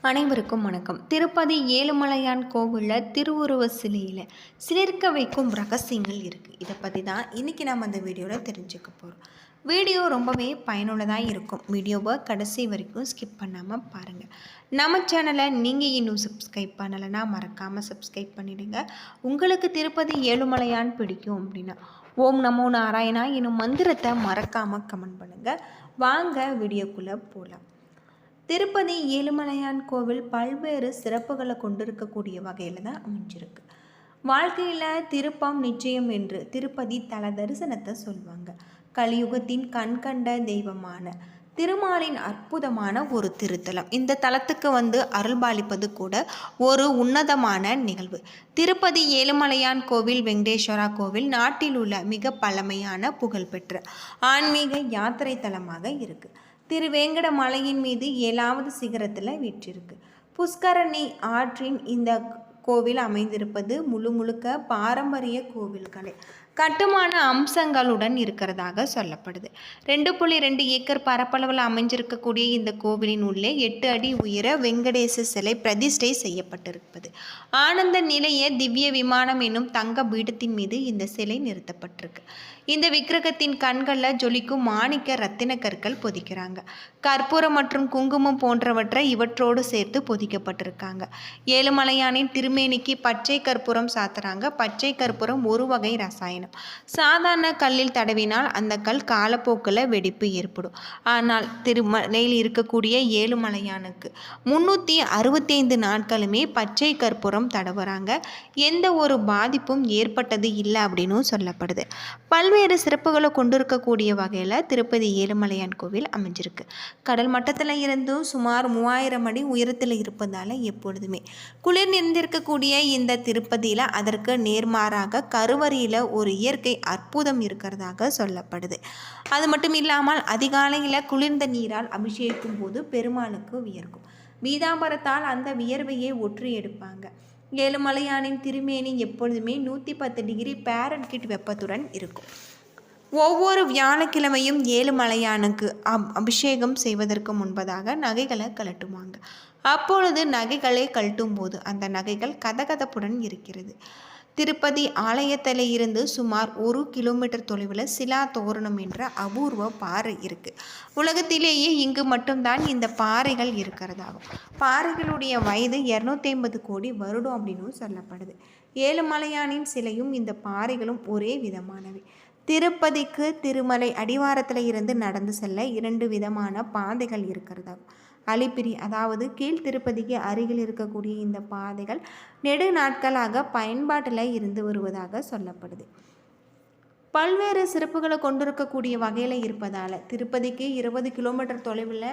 அனைவருக்கும் வணக்கம். திருப்பதி ஏழுமலையான் கோவிலில் திருவுருவ சிலையில் சிலிர்க்க வைக்கும் ரகசியங்கள் இருக்குது. இதை பற்றி தான் இன்றைக்கி நம்ம அந்த வீடியோவில் தெரிஞ்சுக்க போகிறோம். வீடியோ ரொம்பவே பயனுள்ளதாக இருக்கும். வீடியோவை கடைசி வரைக்கும் ஸ்கிப் பண்ணாமல் பாருங்கள். நம்ம சேனலை நீங்கள் இன்னும் சப்ஸ்கிரைப் பண்ணலைன்னா மறக்காமல் சப்ஸ்கிரைப் பண்ணிவிடுங்க. உங்களுக்கு திருப்பதி ஏழுமலையான் பிடிக்கும் அப்படின்னா ஓம் நமோ நாராயணா என்னும் மந்திரத்தை மறக்காமல் கமெண்ட் பண்ணுங்கள். வாங்க வீடியோக்குள்ளே போகலாம். திருப்பதி ஏழுமலையான் கோவில் பல்வேறு சிறப்புகளை கொண்டிருக்கக்கூடிய வகையில் தான் அமைஞ்சிருக்கு. வாழ்க்கையில் திருப்பம் நிச்சயம் என்று திருப்பதி தல தரிசனத்தை சொல்லுவாங்க. கலியுகத்தின் கண்கண்ட தெய்வமான திருமாலின் அற்புதமான ஒரு திருத்தலம். இந்த தலத்துக்கு அருள்பாலிப்பது கூட ஒரு உன்னதமான நிகழ்வு. திருப்பதி ஏழுமலையான் கோவில் வெங்கடேஸ்வரா கோவில் நாட்டில் உள்ள மிக பழமையான புகழ்பெற்ற ஆன்மீக யாத்திரை தலமாக இருக்குது. திருவேங்கட மலையின் மீது 7வது சிகரத்தில் வீற்றிருக்கு. புஷ்கரணி ஆற்றின் இந்த கோவில் அமைந்திருப்பது முழுக்க பாரம்பரிய கோவில்களை கட்டுமான அம்சங்களுடன் இருக்கிறதாக சொல்லப்படுது. 2.2 ஏக்கர் பரப்பளவில் அமைஞ்சிருக்கக்கூடிய இந்த கோவிலின் உள்ளே 8 அடி உயர வெங்கடேச சிலை பிரதிஷ்டை செய்யப்பட்டிருப்பது. ஆனந்த நிலைய திவ்ய விமானம் என்னும் தங்க பீடத்தின் மீது இந்த சிலை நிறுத்தப்பட்டிருக்கு. இந்த விக்கிரகத்தின் கண்களில் ஜொலிக்கும் மாணிக்க ரத்தின கற்கள் பொதிக்கிறாங்க. கற்பூரம் மற்றும் குங்குமம் போன்றவற்றை இவற்றோடு சேர்த்து பொதிக்கப்பட்டிருக்காங்க. ஏழுமலையானின் திருமேனிக்கு பச்சை கற்பூரம் சாத்துறாங்க. பச்சை கற்பூரம் ஒரு வகை ரசாயனம். சாதாரண கல்லில் தடவினால் அந்த கல் காலப்போக்கில் வெடிப்பு ஏற்படும். ஆனால் திருமலையில் இருக்கக்கூடிய ஏழுமலையானுக்கு 365 நாட்களுமே பச்சை கற்பூரம் தடவுறாங்க. எந்த ஒரு பாதிப்பும் ஏற்பட்டது இல்லை அப்படின்னு சொல்லப்படுது. பல்வேறு சிறப்புகளை கொண்டிருக்கக்கூடிய வகையில் திருப்பதி ஏழுமலையான் கோவில் அமைஞ்சிருக்கு. கடல் மட்டத்தில் இருந்தும் சுமார் 3000 அடி உயரத்தில் இருப்பதால் எப்பொழுதுமே குளிர் நிறைந்திருக்கக்கூடிய இந்த திருப்பதியில் அதற்கு நேர்மாறாக கருவறையில் ஒரு இயற்கை அற்புதம் இருக்கிறதாக சொல்லப்படுது. அது மட்டும் இல்லாமல் அதிகாலையில் குளிர்ந்த நீரால் அபிஷேகிக்கும் போது பெருமாளுக்கு வியர்க்கும். பீதாம்பரத்தால் அந்த வியர்வையை ஒற்றி எடுப்பாங்க. ஏழுமலையானின் திருமேனி எப்பொழுதுமே 110 டிகிரி பாரன்ஹீட் வெப்பத்துடன் இருக்கும். ஒவ்வொரு வியாழக்கிழமையும் ஏழுமலையானுக்கு அபிஷேகம் செய்வதற்கு முன்பதாக நகைகளை கழட்டுவாங்க. அப்பொழுது நகைகளை கழட்டும் போது அந்த நகைகள் கதகதப்புடன் இருக்கிறது. திருப்பதி ஆலயத்தில் இருந்து சுமார் 1 கிலோமீட்டர் தொலைவில் சிலா தோரணம் என்ற அபூர்வ பாறை இருக்குது. உலகத்திலேயே இங்கு மட்டும்தான் இந்த பாறைகள் இருக்கிறதாகும். பாறைகளுடைய வயது 250 கோடி வருடம் அப்படின்னு சொல்லப்படுது. ஏழுமலையானின் சிலையும் இந்த பாறைகளும் ஒரே விதமானவை. திருப்பதிக்கு திருமலை அடிவாரத்தில் இருந்து நடந்து செல்ல 2 விதமான பாதைகள் இருக்கிறதாகும். அலிப்பிரி அதாவது கீழ் திருப்பதிக்கு அருகில் இருக்கக்கூடிய இந்த பாதைகள் நெடு நாட்களாக பயன்பாட்டில் இருந்து வருவதாக சொல்லப்படுது. பல்வேறு சிறப்புகளை கொண்டிருக்கக்கூடிய வகையில் இருப்பதால் திருப்பதிக்கு 20 கிலோமீட்டர் தொலைவில்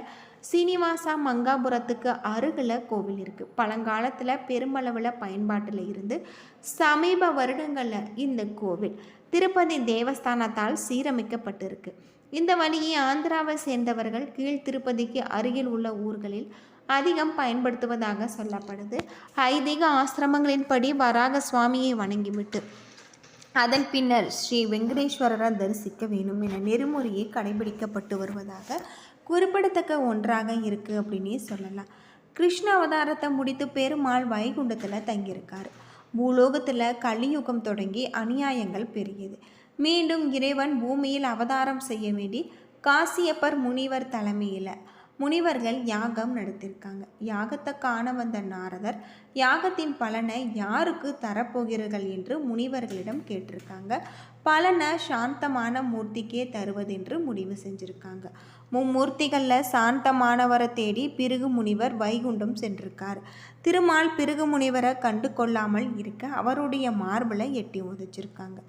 சீனிவாசா மங்காபுரத்துக்கு அருகில் கோவில் இருக்குது. பழங்காலத்தில் பெருமளவில் பயன்பாட்டில் இருந்து சமீப வருடங்களில் இந்த கோவில் திருப்பதி தேவஸ்தானத்தால் சீரமைக்கப்பட்டிருக்கு. இந்த வழியை ஆந்திராவை சேர்ந்தவர்கள் கீழ் திருப்பதிக்கு அருகில் உள்ள ஊர்களில் அதிகம் பயன்படுத்துவதாக சொல்லப்படுது. ஐதீக ஆசிரமங்களின்படி வராக சுவாமியை வணங்கிவிட்டு அதன் பின்னர் ஸ்ரீ வெங்கடேஸ்வரரை தரிசிக்க வேண்டும் என நெறிமுறையை கடைபிடிக்கப்பட்டு வருவதாக குறிப்பிடத்தக்க ஒன்றாக இருக்குது அப்படின்னே சொல்லலாம். கிருஷ்ண அவதாரத்தை முடித்து பெருமாள் வைகுண்டத்தில் தங்கியிருக்காரு. பூலோகத்தில் கலியுகம் தொடங்கி அநியாயங்கள் பெருகியது. மீண்டும் இறைவன் பூமியில் அவதாரம் செய்ய வேண்டி காசியப்பர் முனிவர் தலைமையில் முனிவர்கள் யாகம் நடத்தியிருக்காங்க. யாகத்தை காண வந்த நாரதர் யாகத்தின் பலனை யாருக்கு தரப்போகிறீர்கள் என்று முனிவர்களிடம் கேட்டிருக்காங்க. பலனை சாந்தமான மூர்த்திக்கே தருவதென்று முடிவு செஞ்சுருக்காங்க. மும்மூர்த்திகளில் சாந்தமானவரை தேடி பிருகு முனிவர் வைகுண்டம் சென்றிருக்கார். திருமால் பிருகு முனிவரை கண்டு கொள்ளாமல் இருக்க அவருடைய மார்பில் எட்டி உதைச்சிருக்காங்க.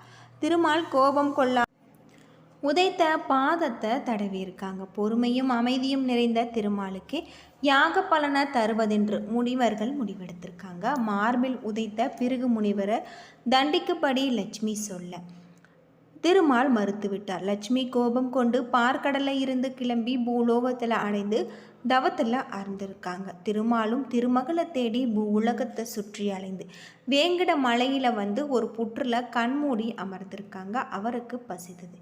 திருமால் கோபம் உதைத்த பாதத்தை தடவியிருக்காங்க. பொறுமையும் அமைதியும் நிறைந்த திருமாலுக்கு யாக பலனை தருவதென்று முனிவர்கள் முடிவெடுத்திருக்காங்க. மார்பில் உதைத்த பிருகு முனிவரை தண்டிக்கும்படி லட்சுமி சொல்ல திருமால் மறுத்துவிட்டார். லட்சுமி கோபம் கொண்டு பார்க்கடலில் இருந்து கிளம்பி பூலோகத்தில் அடைந்து தவத்தில் அறந்திருக்காங்க. திருமாலும் திருமகளை தேடி உலகத்தை சுற்றி அலைந்து வேங்கட மலையில் ஒரு புற்றில் கண்மூடி அமர்ந்திருக்காங்க. அவருக்கு பசித்தது.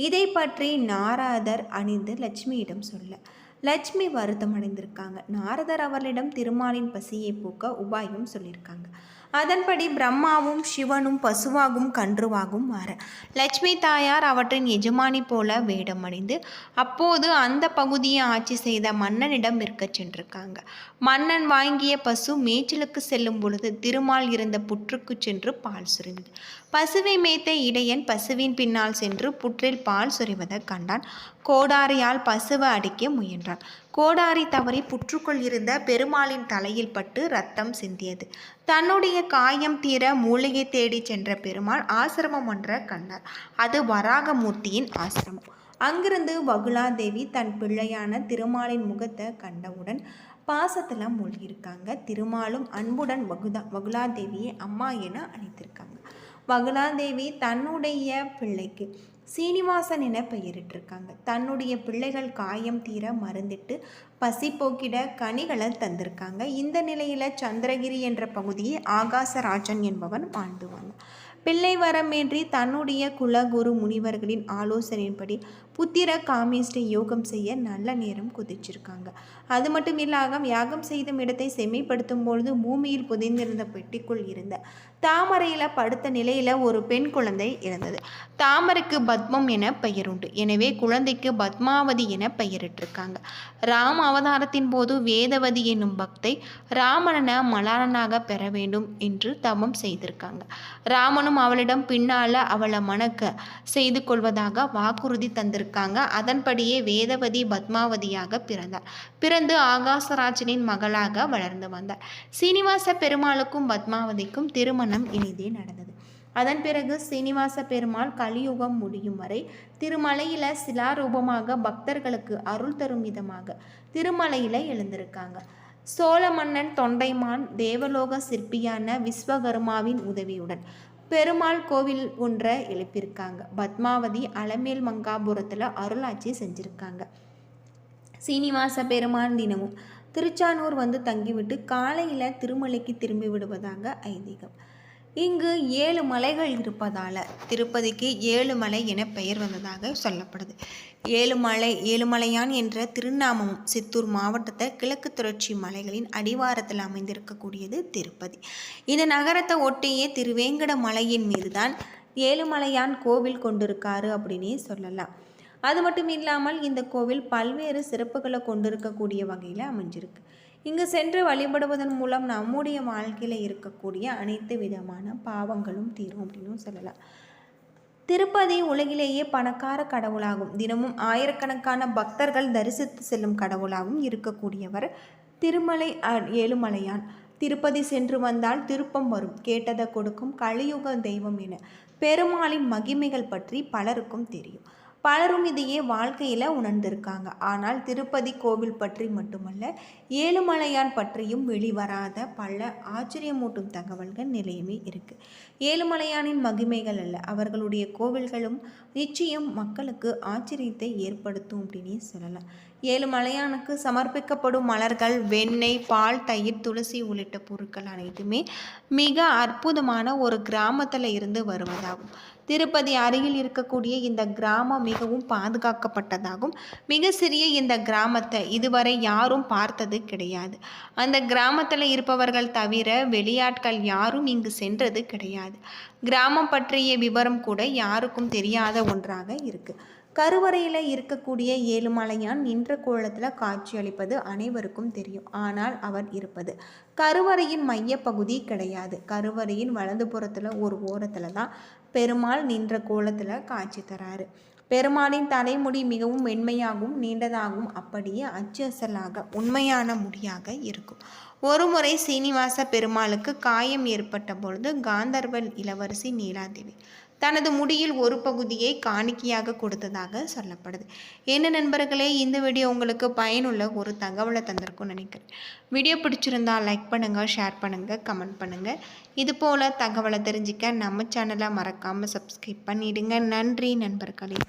இதை பற்றி நாரதர் அணிந்து லட்சுமியிடம் சொல்ல லட்சுமி வருத்தம் அடைந்திருக்காங்க. நாரதர் அவர்களிடம் திருமாலின் பசியை போக்க உபாயம் சொல்லியிருக்காங்க. அதன்படி பிரம்மாவும் சிவனும் பசுவாகவும் கன்றுவாகவும் மாற லட்சுமி தாயார் அவற்றின் எஜமானி போல வேடமடைந்து அப்போது அந்த பகுதியை ஆட்சி செய்த மன்னனிடம் விற்கச் சென்றிருக்காங்க. மன்னன் வாங்கிய பசு மேய்ச்சலுக்கு செல்லும் பொழுது திருமால் இருந்த புற்றுக்கு சென்று பால் சுரிந்தது. பசுவை மேய்த்த இடையன் பசுவின் பின்னால் சென்று புற்றில் பால் சுரிவதை கண்டான். கோடாரியால் பசுவை அடிக்க முயன்றான். கோடாரி தவறி புற்றுக்குள் இருந்த பெருமாளின் தலையில் பட்டு ரத்தம் சிந்தியது. தன்னுடைய காயம் தீர மூலிகை தேடி சென்ற பெருமாள் ஆசிரமம் ஒன்றை கண்டார். அது வராகமூர்த்தியின் ஆசிரமம். அங்கிருந்து வகுலாதேவி தன் பிள்ளையான திருமாலின் முகத்தை கண்டவுடன் பாசத்தில் மூழ்கியிருக்காங்க. திருமாலும் அன்புடன் வகுலாதேவியை அம்மா என அழைத்திருக்காங்க. வகுலாதேவி தன்னுடைய பிள்ளைக்கு சீனிவாசன் என பெயரிட்டிருக்காங்க. தன்னுடைய பிள்ளைகள் காயம் தீர மருந்திட்டு பசி போக்கிட கனிகளை தந்திருக்காங்க. இந்த நிலையில் சந்திரகிரி என்ற பகுதியை ஆகாசராஜன் என்பவன் வாழ்ந்து வந்தான். பிள்ளை வரமின்றி தன்னுடைய குலகுரு முனிவர்களின் ஆலோசனையின்படி புத்திர காமேஷ்ட யோகம் செய்ய நல்ல நேரம் குதிச்சிருக்காங்க. அது மட்டும் இல்லாமல் யாகம் செய்தும் இடத்தை செம்மைப்படுத்தும் பொழுது பூமியில் புதைந்திருந்த பெட்டிக்குள் இருந்த தாமரையில் படுத்த நிலையில் ஒரு பெண் குழந்தை இருந்தது. தாமரைக்கு பத்மம் என பெயருண்டு. எனவே குழந்தைக்கு பத்மாவதி என பெயரிட்டிருக்காங்க. ராம அவதாரத்தின் போது வேதவதி என்னும் பக்தை ராமனை மலாரனாக பெற வேண்டும் என்று தவம் செய்திருக்காங்க. ராமனும் அவளிடம் பின்னால அவளை மணக்க செய்து கொள்வதாக வாக்குறுதி தந்திருக்காங்க. அதன்படியே வேதவதி பத்மாவதியாக பிறந்தார். பிறந்து ஆகாசராஜனின் மகளாக வளர்ந்து வந்தார். சீனிவாச பெருமாளுக்கும் பத்மாவதிக்கும் திருமணம் இனிதே நடந்தது. அதன் பிறகு சீனிவாச பெருமாள் கலியுகம் முடியும் வரை திருமலையில சிலாரூபமாக பக்தர்களுக்கு அருள் தரும் விதமாக திருமலையில எழுந்திருக்காங்க. சோழ மன்னன் தொண்டைமான் தேவலோக சிற்பியான விஸ்வகர்மாவின் உதவியுடன் பெருமாள் கோவில் ஒன்றை எழுப்பியிருக்காங்க. பத்மாவதி அலமேல் மங்காபுரத்தில் அருளாட்சி செஞ்சுருக்காங்க. சீனிவாச பெருமான் தினமும் திருச்சானூர் வந்து தங்கிவிட்டு காலையில் திருமலைக்கு திரும்பி விடுவதாக ஐதீகம். இங்கு 7 மலைகள் இருப்பதால் திருப்பதிக்கு 7 மலை என பெயர் வந்ததாக சொல்லப்படுது. ஏழுமலையான் என்ற திருநாமமும் சித்தூர் மாவட்டத்தை கிழக்கு தொடர்ச்சி மலைகளின் அடிவாரத்தில் அமைந்திருக்கக்கூடியது திருப்பதி. இந்த நகரத்தை ஒட்டியே திருவேங்கட மலையின் மீது தான் ஏழுமலையான் கோவில் கொண்டிருக்காரு அப்படின்னே சொல்லலாம். அது மட்டும் இல்லாமல் இந்த கோவில் பல்வேறு சிறப்புகளை கொண்டிருக்கக்கூடிய வகையில் அமைஞ்சிருக்கு. இங்கு சென்று வழிபடுவதன் மூலம் நம்முடைய வாழ்க்கையில் இருக்கக்கூடிய அனைத்து விதமான பாவங்களும் தீரும் அப்படின்னு சொல்லலாம். திருப்பதி உலகிலேயே பணக்கார கடவுளாகும். தினமும் ஆயிரக்கணக்கான பக்தர்கள் தரிசித்து செல்லும் கடவுளாகவும் இருக்கக்கூடியவர் திருமலை ஏழுமலையான். திருப்பதி சென்று வந்தால் திருப்பம் வரும், கேட்டதை கொடுக்கும் கலியுக தெய்வம் என பெருமாளின் மகிமைகள் பற்றி பலருக்கும் தெரியும். பலரும் இதையே வாழ்க்கையில் உணர்ந்திருக்காங்க. ஆனால் திருப்பதி கோவில் பற்றி மட்டுமல்ல, ஏழுமலையான் பற்றியும் வெளிவராத பல ஆச்சரியமூட்டும் தகவல்கள் நிலையமே இருக்குது. ஏழுமலையானின் மகிமைகள் அல்ல, அவர்களுடைய கோவில்களும் நிச்சயம் மக்களுக்கு ஆச்சரியத்தை ஏற்படுத்தும் அப்படின்னே சொல்லலாம். ஏழுமலையானுக்கு சமர்ப்பிக்கப்படும் மலர்கள், வெண்ணெய், பால், தயிர், துளசி உள்ளிட்ட பொருட்கள் அனைத்துமே மிக அற்புதமான ஒரு கிராமத்தில் இருந்து வருவதாகும். திருப்பதி அருகில் இருக்கக்கூடிய இந்த கிராமம் மிகவும் பாதுகாக்கப்பட்டதாகும். மிக சிறிய இந்த கிராமத்தை இதுவரை யாரும் பார்த்தது கிடையாது. அந்த கிராமத்தில் இருப்பவர்கள் தவிர வெளியாட்கள் யாரும் இங்கு சென்றது கிடையாது. கிராமம் பற்றிய விவரம் கூட யாருக்கும் தெரியாத ஒன்றாக இருக்கு. கருவறையில் இருக்கக்கூடிய ஏழுமலையான் நின்ற கோலத்தில் காட்சி அளிப்பது அனைவருக்கும் தெரியும். ஆனால் அவர் இருப்பது கருவறையின் மையப்பகுதி கிடையாது. கருவறையின் வலதுபுறத்தில் ஒரு ஓரத்தில் தான் பெருமாள் நின்ற கோலத்தில் காட்சி தராரு. பெருமாளின் தலைமுடி மிகவும் மென்மையாகவும் நீண்டதாகவும் அப்படியே அச்சு அசலாக உண்மையான முடியாக இருக்கும். ஒருமுறை சீனிவாச பெருமாளுக்கு காயம் ஏற்பட்ட பொழுது காந்தர்வல் இளவரசி நீலாதேவி தனது முடியில் ஒரு பகுதியை காணிக்கையாக கொடுத்ததாக சொல்லப்படுது. என்ன நண்பர்களே, இந்த வீடியோ உங்களுக்கு பயனுள்ள ஒரு தகவலை தந்திருக்கும்னு நினைக்கிறேன். வீடியோ பிடிச்சிருந்தா லைக் பண்ணுங்கள், ஷேர் பண்ணுங்கள், கமெண்ட் பண்ணுங்கள். இது போல் தகவலை தெரிஞ்சிக்க நம்ம சேனலை மறக்காமல் சப்ஸ்கிரைப் பண்ணிவிடுங்க. நன்றி நண்பர்களே.